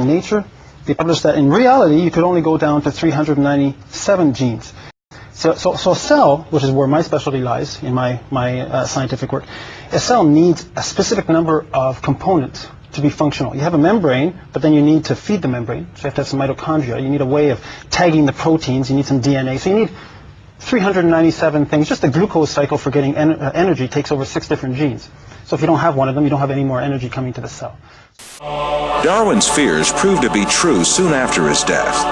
in Nature, they published that in reality you could only go down to 397 genes. So a cell, which is where my specialty lies in my scientific work, a cell needs a specific number of components to be functional. You have a membrane, but then you need to feed the membrane. So you have to have some mitochondria. You need a way of tagging the proteins. You need some DNA. So you need 397 things. Just the glucose cycle for getting energy takes over 6 different genes. So if you don't have one of them, you don't have any more energy coming to the cell. Darwin's fears proved to be true soon after his death.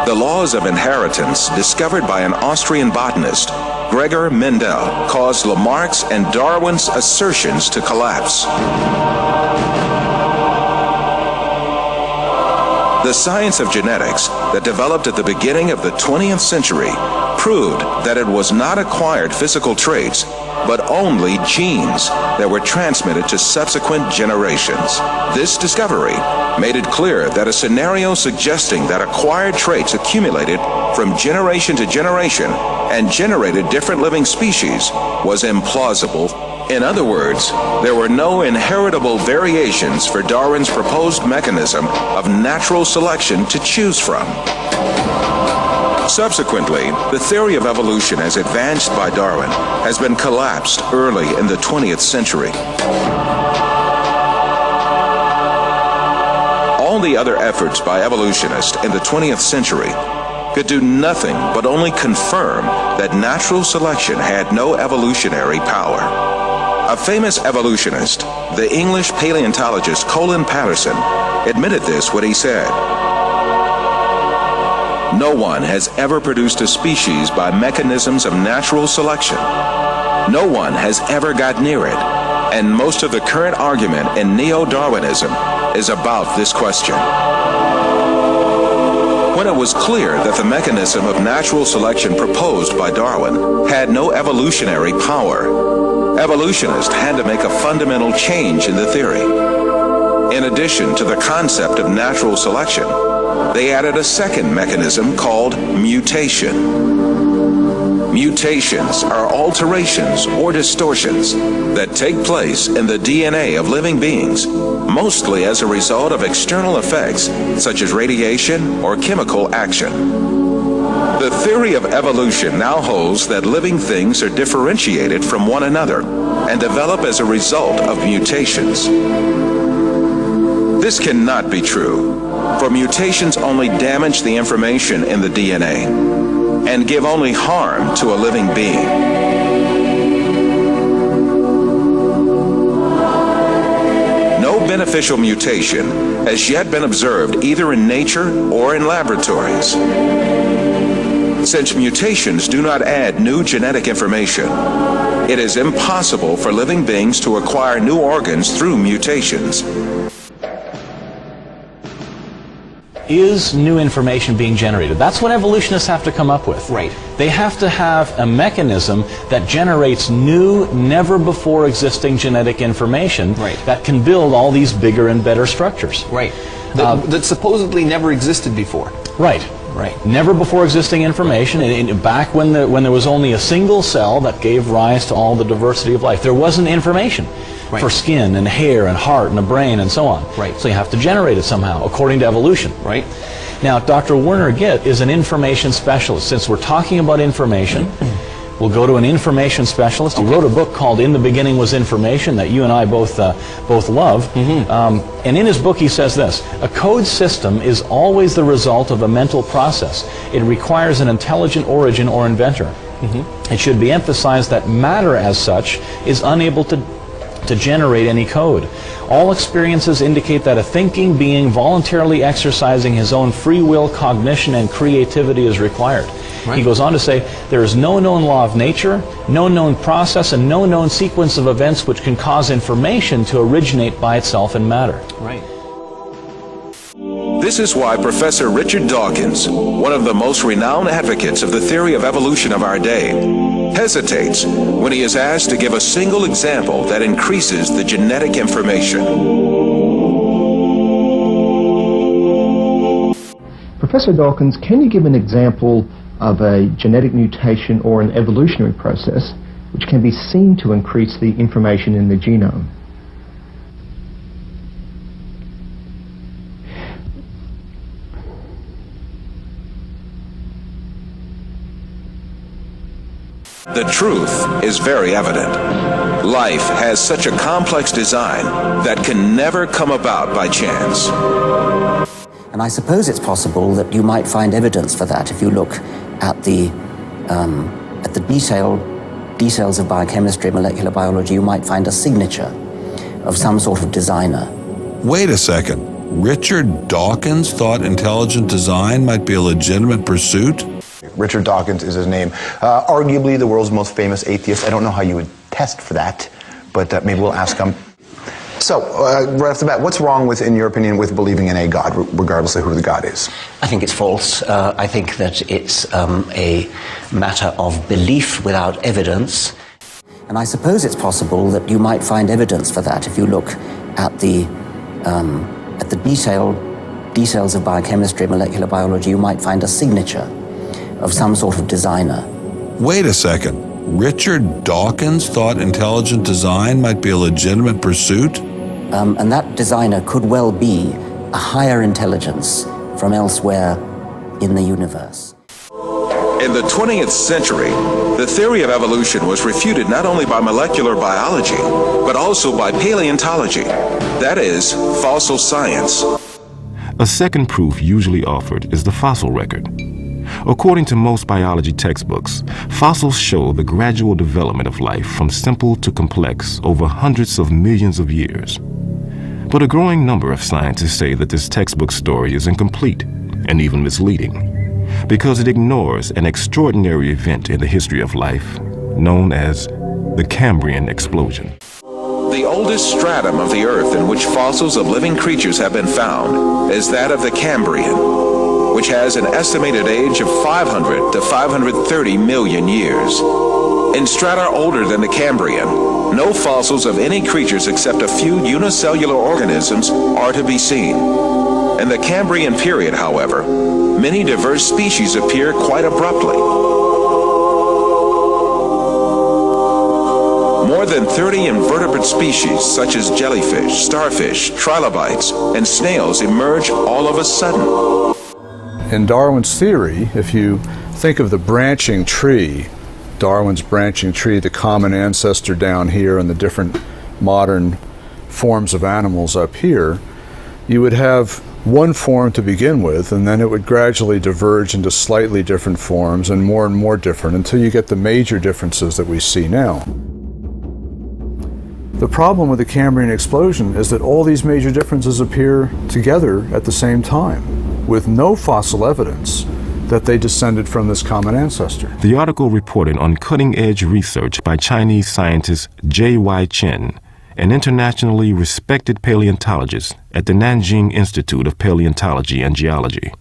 The laws of inheritance, discovered by an Austrian botanist, Gregor Mendel, caused Lamarck's and Darwin's assertions to collapse. The science of genetics that developed at the beginning of the 20th century proved that it was not acquired physical traits, but only genes that were transmitted to subsequent generations. This discovery made it clear that a scenario suggesting that acquired traits accumulated from generation to generation and generated different living species was implausible. In other words, there were no inheritable variations for Darwin's proposed mechanism of natural selection to choose from. Subsequently, the theory of evolution as advanced by Darwin has been collapsed early in the 20th century. All the other efforts by evolutionists in the 20th century could do nothing but only confirm that natural selection had no evolutionary power. A famous evolutionist, the English paleontologist Colin Patterson, admitted this when he said, "No one has ever produced a species by mechanisms of natural selection. No one has ever got near it, and most of the current argument in neo-Darwinism is about this question." When it was clear that the mechanism of natural selection proposed by Darwin had no evolutionary power, evolutionists had to make a fundamental change in the theory. In addition to the concept of natural selection, they added a second mechanism called mutation. Mutations are alterations or distortions that take place in the DNA of living beings, mostly as a result of external effects such as radiation or chemical action. The theory of evolution now holds that living things are differentiated from one another and develop as a result of mutations. This cannot be true, for mutations only damage the information in the DNA and give only harm to a living being. No beneficial mutation has yet been observed either in nature or in laboratories. Since mutations do not add new genetic information, it is impossible for living beings to acquire new organs through mutations. Is new information being generated? That's what evolutionists have to come up with. Right. They have to have a mechanism that generates new, never before existing genetic information that can build all these bigger and better structures. Right. That supposedly never existed before. Right. Right. Never before existing information. Back when there was only a single cell that gave rise to all the diversity of life, there wasn't information for skin and hair and heart and a brain and so on. Right. So you have to generate it somehow, according to evolution. Right. Now, Dr. Werner Gitt is an information specialist. Since we're talking about information, we'll go to an information specialist. He wrote a book called In the Beginning Was Information that you and I both love. And in his book he says this: a code system is always the result of a mental process. It requires an intelligent origin or inventor. It should be emphasized that matter as such is unable to generate any code. All experiences indicate that a thinking being voluntarily exercising his own free will, cognition, and creativity is required. He goes on to say, there is no known law of nature, no known process, and no known sequence of events which can cause information to originate by itself in matter. Right. This is why Professor Richard Dawkins, one of the most renowned advocates of the theory of evolution of our day, hesitates when he is asked to give a single example that increases the genetic information. Professor Dawkins, can you give an example of a genetic mutation or an evolutionary process which can be seen to increase the information in the genome? The truth is very evident. Life has such a complex design that can never come about by chance. And I suppose it's possible that you might find evidence for that if you look at the details of biochemistry, molecular biology. You might find a signature of some sort of designer. Wait a second. Richard Dawkins thought intelligent design might be a legitimate pursuit? Richard Dawkins is his name. Arguably the world's most famous atheist. I don't know how you would test for that, but maybe we'll ask him. So, right off the bat, what's wrong with, in your opinion, with believing in a God, regardless of who the God is? I think it's false. I think that it's a matter of belief without evidence. And I suppose it's possible that you might find evidence for that if you look at the details of biochemistry, molecular biology. You might find a signature of some sort of designer. Wait a second. Richard Dawkins thought intelligent design might be a legitimate pursuit? And that designer could well be a higher intelligence from elsewhere in the universe. In the 20th century, the theory of evolution was refuted not only by molecular biology, but also by paleontology, that is, fossil science. A second proof usually offered is the fossil record. According to most biology textbooks, fossils show the gradual development of life from simple to complex over hundreds of millions of years. But a growing number of scientists say that this textbook story is incomplete and even misleading, because it ignores an extraordinary event in the history of life known as the Cambrian explosion. The oldest stratum of the Earth in which fossils of living creatures have been found is that of the Cambrian, which has an estimated age of 500 to 530 million years. In strata older than the Cambrian, no fossils of any creatures except a few unicellular organisms are to be seen. In the Cambrian period, however, many diverse species appear quite abruptly. More than 30 invertebrate species, such as jellyfish, starfish, trilobites, and snails, emerge all of a sudden. In Darwin's theory, if you think of the branching tree, Darwin's branching tree, the common ancestor down here and the different modern forms of animals up here, you would have one form to begin with, and then it would gradually diverge into slightly different forms and more different until you get the major differences that we see now. The problem with the Cambrian explosion is that all these major differences appear together at the same time, with no fossil evidence that they descended from this common ancestor. The article reported on cutting-edge research by Chinese scientist J.Y. Chen, an internationally respected paleontologist at the Nanjing Institute of Paleontology and Geology.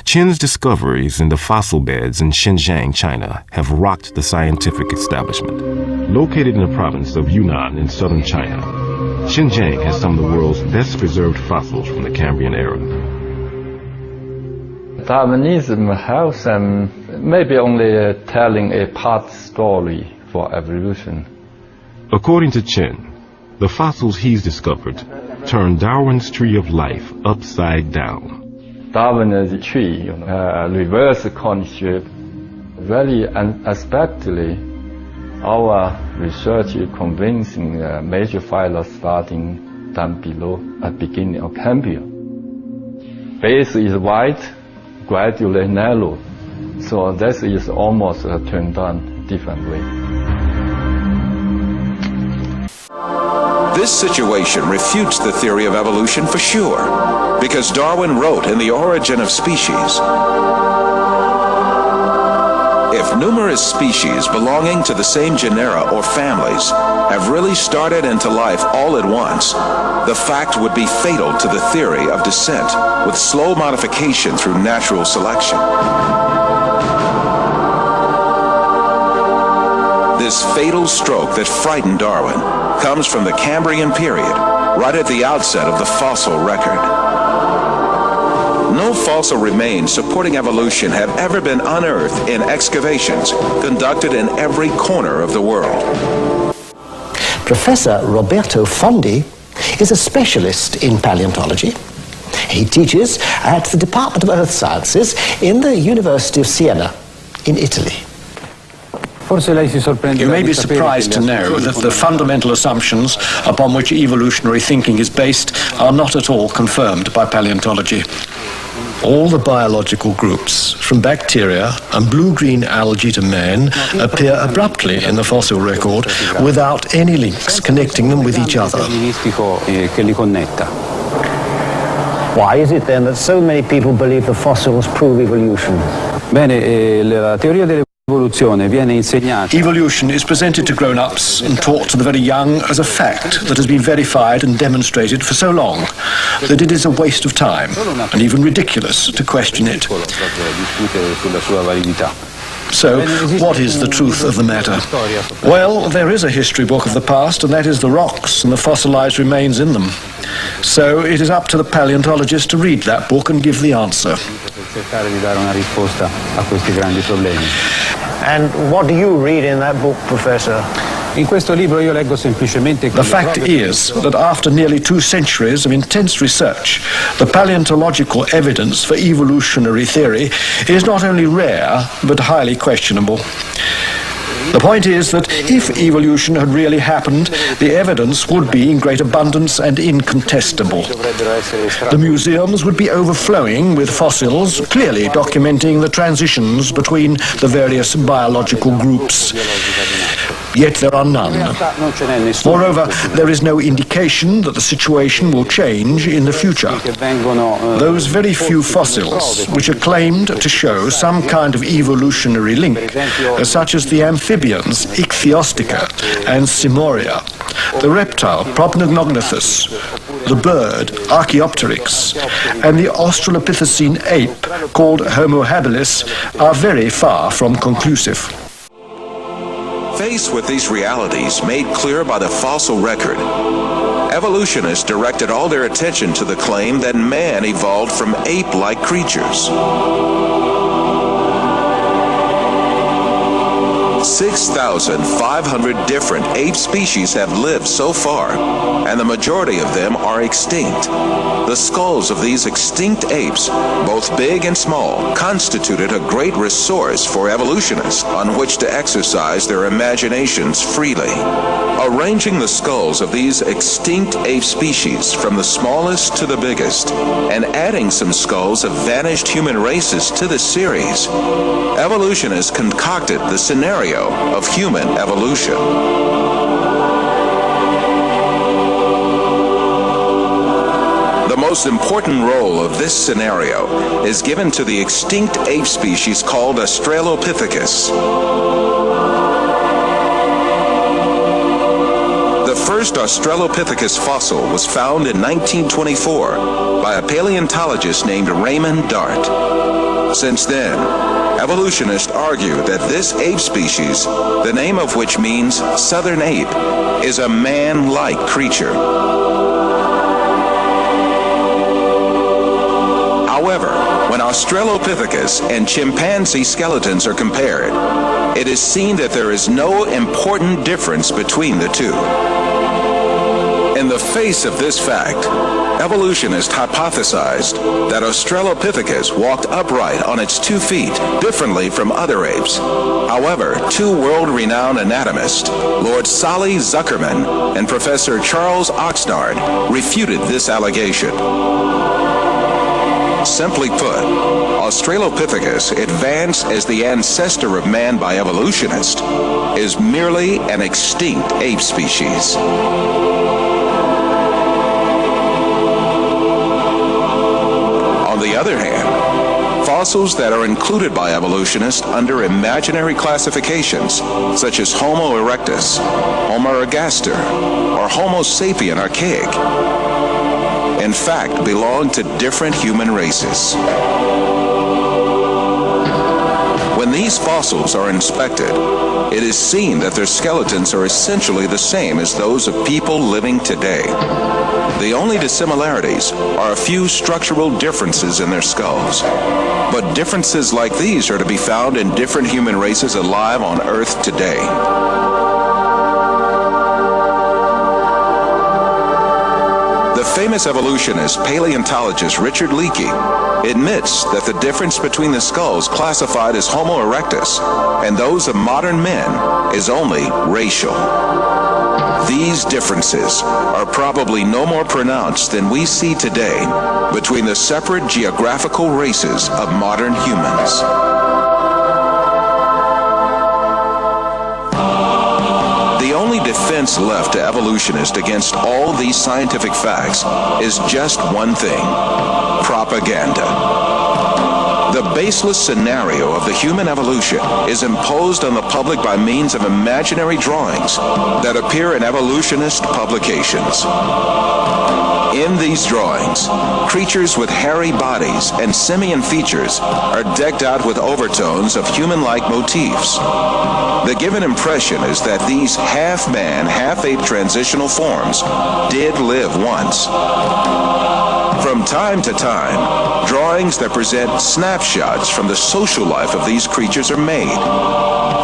Chen's discoveries in the fossil beds in Xinjiang, China, have rocked the scientific establishment. Located in the province of Yunnan in southern China, Xinjiang has some of the world's best preserved fossils from the Cambrian era. Darwinism has maybe only telling a part story for evolution. According to Chen, the fossils he's discovered turn Darwin's tree of life upside down. Darwin's tree, reverse concept, very unexpectedly, our research is convincing major phyla starting down below at beginning of Cambrian. Base is wide, gradually narrow, so this is almost turned on different way. This situation refutes the theory of evolution for sure, because Darwin wrote in The Origin of Species, if numerous species belonging to the same genera or families have really started into life all at once, the fact would be fatal to the theory of descent with slow modification through natural selection. This fatal stroke that frightened Darwin comes from the Cambrian period, right at the outset of the fossil record. No fossil remains supporting evolution have ever been unearthed in excavations conducted in every corner of the world. Professor Roberto Fondi is a specialist in paleontology. He teaches at the Department of Earth Sciences in the University of Siena in Italy. You may be surprised to know that the fundamental assumptions upon which evolutionary thinking is based are not at all confirmed by paleontology. All the biological groups, from bacteria and blue-green algae to man, appear abruptly in the fossil record without any links connecting them with each other. Why is it then that so many people believe the fossils prove evolution? Evolution is presented to grown-ups and taught to the very young as a fact that has been verified and demonstrated for so long that it is a waste of time and even ridiculous to question it. So, what is the truth of the matter? Well, there is a history book of the past, and that is the rocks and the fossilized remains in them. So, it is up to the paleontologist to read that book and give the answer. And what do you read in that book, Professor? The fact is that after nearly 2 centuries of intense research, the paleontological evidence for evolutionary theory is not only rare, but highly questionable. The point is that if evolution had really happened, the evidence would be in great abundance and incontestable. The museums would be overflowing with fossils, clearly documenting the transitions between the various biological groups. Yet there are none. Moreover, there is no indication that the situation will change in the future. Those very few fossils which are claimed to show some kind of evolutionary link, such as the amphibians Ichthyostica and Simoria, the reptile Proplogognathus, the bird Archaeopteryx, and the Australopithecine ape called Homo habilis are very far from conclusive. Faced with these realities made clear by the fossil record, evolutionists directed all their attention to the claim that man evolved from ape-like creatures. 6,500 different ape species have lived so far, and the majority of them are extinct. The skulls of these extinct apes, both big and small, constituted a great resource for evolutionists on which to exercise their imaginations freely. Arranging the skulls of these extinct ape species from the smallest to the biggest, and adding some skulls of vanished human races to the series, evolutionists concocted the scenario of human evolution. The most important role of this scenario is given to the extinct ape species called Australopithecus. The first Australopithecus fossil was found in 1924 by a paleontologist named Raymond Dart. Since then, evolutionists argue that this ape species, the name of which means southern ape, is a man-like creature. However, when Australopithecus and chimpanzee skeletons are compared, it is seen that there is no important difference between the two. In the face of this fact, evolutionists hypothesized that Australopithecus walked upright on its 2 feet differently from other apes. However, 2 world-renowned anatomists, Lord Solly Zuckerman and Professor Charles Oxnard, refuted this allegation. Simply put, Australopithecus, advanced as the ancestor of man by evolutionists, is merely an extinct ape species. On the other hand, fossils that are included by evolutionists under imaginary classifications, such as Homo erectus, Homo ergaster, or Homo sapien archaic, in fact belong to different human races. When these fossils are inspected, it is seen that their skeletons are essentially the same as those of people living today. The only dissimilarities are a few structural differences in their skulls. But differences like these are to be found in different human races alive on Earth today. The famous evolutionist paleontologist Richard Leakey admits that the difference between the skulls classified as Homo erectus and those of modern men is only racial. These differences are probably no more pronounced than we see today between the separate geographical races of modern humans. The only defense left to evolutionists against all these scientific facts is just one thing: propaganda. The baseless scenario of the human evolution is imposed on the public by means of imaginary drawings that appear in evolutionist publications. In these drawings, creatures with hairy bodies and simian features are decked out with overtones of human-like motifs. The given impression is that these half-man, half-ape transitional forms did live once. From time to time, drawings that present snapshots from the social life of these creatures are made.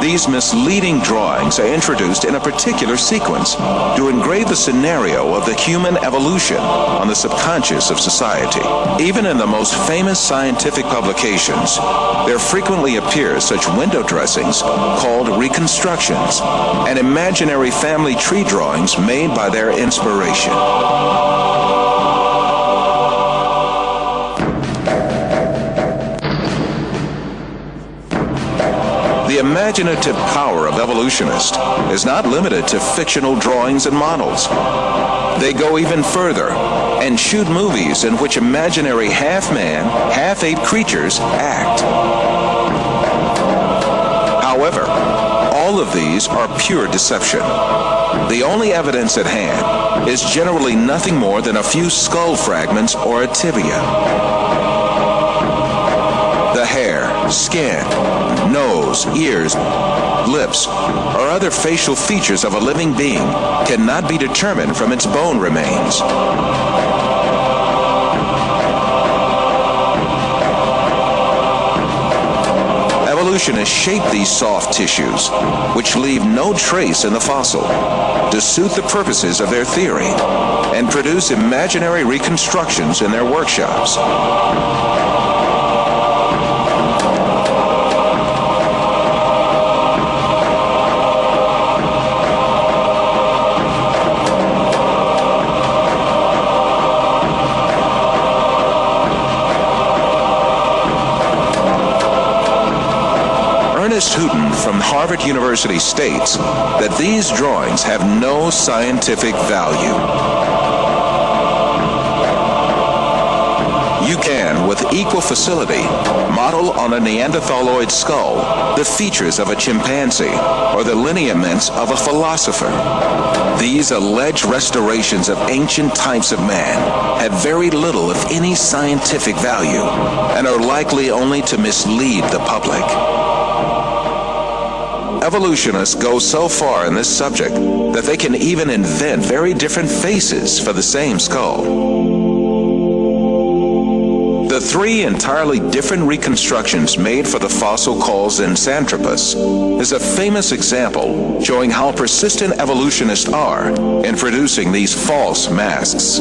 These misleading drawings are introduced in a particular sequence to engrave the scenario of the human evolution on the subconscious of society. Even in the most famous scientific publications, there frequently appear such window dressings called reconstructions and imaginary family tree drawings made by their inspiration. The imaginative power of evolutionists is not limited to fictional drawings and models. They go even further and shoot movies in which imaginary half-man, half-ape creatures act. However, all of these are pure deception. The only evidence at hand is generally nothing more than a few skull fragments or a tibia. The hair, skin, nose, ears, lips, or other facial features of a living being cannot be determined from its bone remains. Evolutionists shape these soft tissues, which leave no trace in the fossil, to suit the purposes of their theory, and produce imaginary reconstructions in their workshops. Houghton from Harvard University states that these drawings have no scientific value. You can, with equal facility, model on a Neanderthaloid skull the features of a chimpanzee or the lineaments of a philosopher. These alleged restorations of ancient types of man have very little, if any, scientific value and are likely only to mislead the public. Evolutionists go so far in this subject that they can even invent very different faces for the same skull. The three entirely different reconstructions made for the fossil called Zinjanthropus is a famous example showing how persistent evolutionists are in producing these false masks.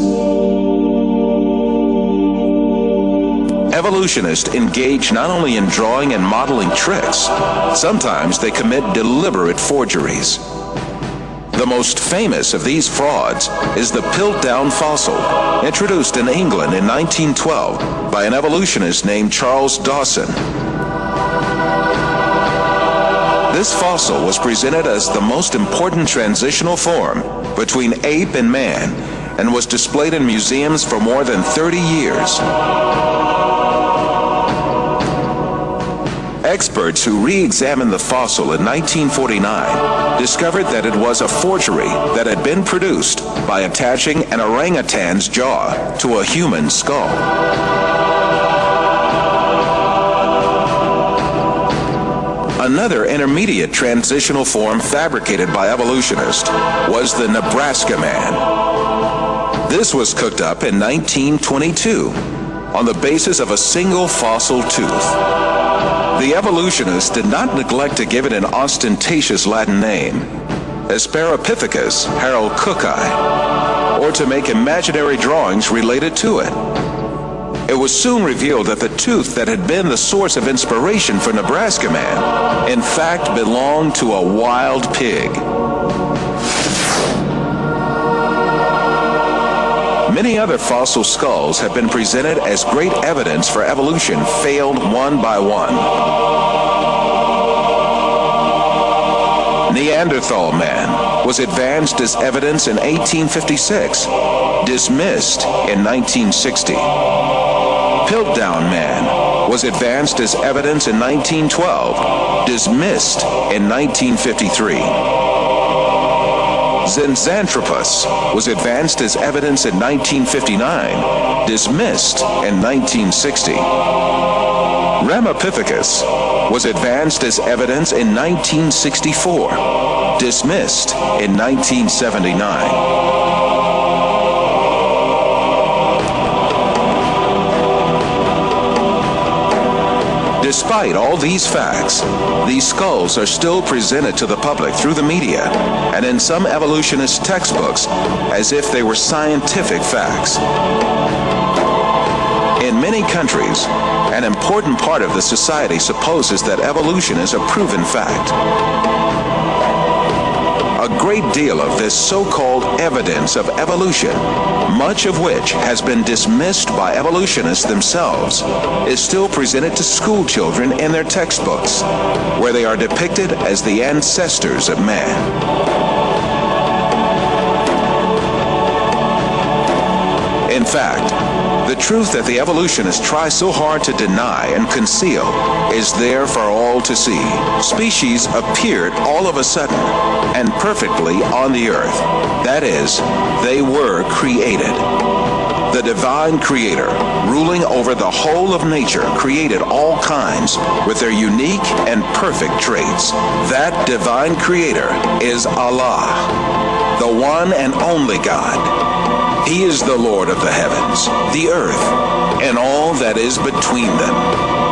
Evolutionists engage not only in drawing and modeling tricks, sometimes they commit deliberate forgeries. The most famous of these frauds is the Piltdown fossil, introduced in England in 1912 by an evolutionist named Charles Dawson. This fossil was presented as the most important transitional form between ape and man and was displayed in museums for more than 30 years. Experts who re-examined the fossil in 1949 discovered that it was a forgery that had been produced by attaching an orangutan's jaw to a human skull. Another intermediate transitional form fabricated by evolutionists was the Nebraska man. This was cooked up in 1922 on the basis of a single fossil tooth. The evolutionists did not neglect to give it an ostentatious Latin name, Asparapithecus haroldcooki, or to make imaginary drawings related to it. It was soon revealed that the tooth that had been the source of inspiration for Nebraska Man, in fact, belonged to a wild pig. Many other fossil skulls have been presented as great evidence for evolution, failed one by one. Neanderthal Man was advanced as evidence in 1856, dismissed in 1960. Piltdown Man was advanced as evidence in 1912, dismissed in 1953. Zinzanthropus was advanced as evidence in 1959, dismissed in 1960. Ramapithecus was advanced as evidence in 1964, dismissed in 1979. Despite all these facts, these skulls are still presented to the public through the media and in some evolutionist textbooks as if they were scientific facts. In many countries, an important part of the society supposes that evolution is a proven fact. A great deal of this so-called evidence of evolution, much of which has been dismissed by evolutionists themselves, is still presented to school children in their textbooks, where they are depicted as the ancestors of man. In fact, the truth that the evolutionists try so hard to deny and conceal is there for all to see. Species appeared all of a sudden and perfectly on the earth. That is, they were created. The divine creator, ruling over the whole of nature, created all kinds with their unique and perfect traits. That divine creator is Allah, the one and only God. He is the Lord of the heavens, the earth, and all that is between them.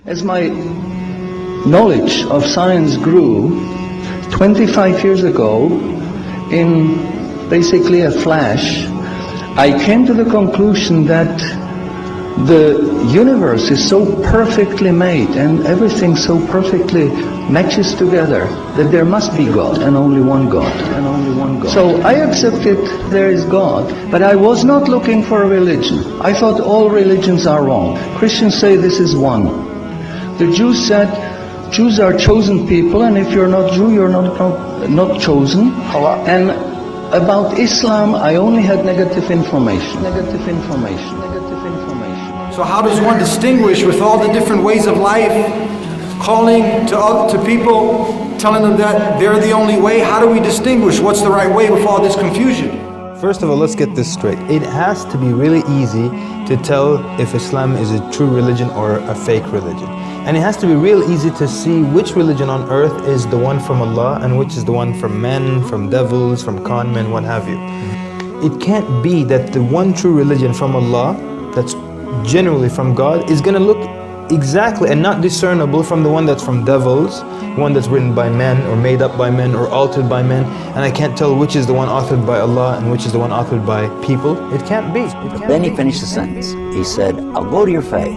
As my knowledge of science grew, 25 years ago, in basically a flash, I came to the conclusion that the universe is so perfectly made and everything so perfectly matches together that there must be God and only one God. So I accepted there is God, but I was not looking for a religion. I thought all religions are wrong. Christians say this is one. The Jews said Jews are chosen people, and if you're not Jew, you're not chosen. And about Islam, I only had negative information. So how does one distinguish with all the different ways of life, calling to people, telling them that they're the only way? How do we distinguish what's the right way with all this confusion? First of all, let's get this straight. It has to be really easy to tell if Islam is a true religion or a fake religion. And it has to be real easy to see which religion on earth is the one from Allah and which is the one from men, from devils, from con men, what have you. It can't be that the one true religion from Allah, that's generally from God, is going to look exactly and not discernible from the one that's from devils, one that's written by men or made up by men or altered by men, and I can't tell which is the one authored by Allah and which is the one authored by people. It can't be. Then he finished the sentence. He said, I'll go to your faith.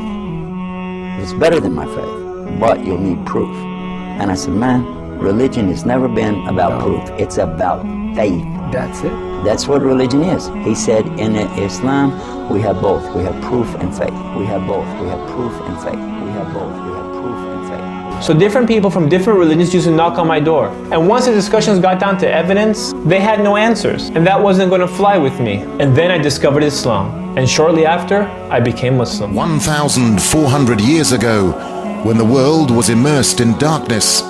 It's better than my faith, but you'll need proof. And I said, man, religion has never been about proof. It's about faith. That's it. That's what religion is. He said, in Islam, we have both. We have proof and faith. We have both. We have proof and faith. We have both. We have proof and faith. So different people from different religions used to knock on my door. And once the discussions got down to evidence, they had no answers. And that wasn't going to fly with me. And then I discovered Islam. And shortly after, I became Muslim. 1,400 years ago, when the world was immersed in darkness,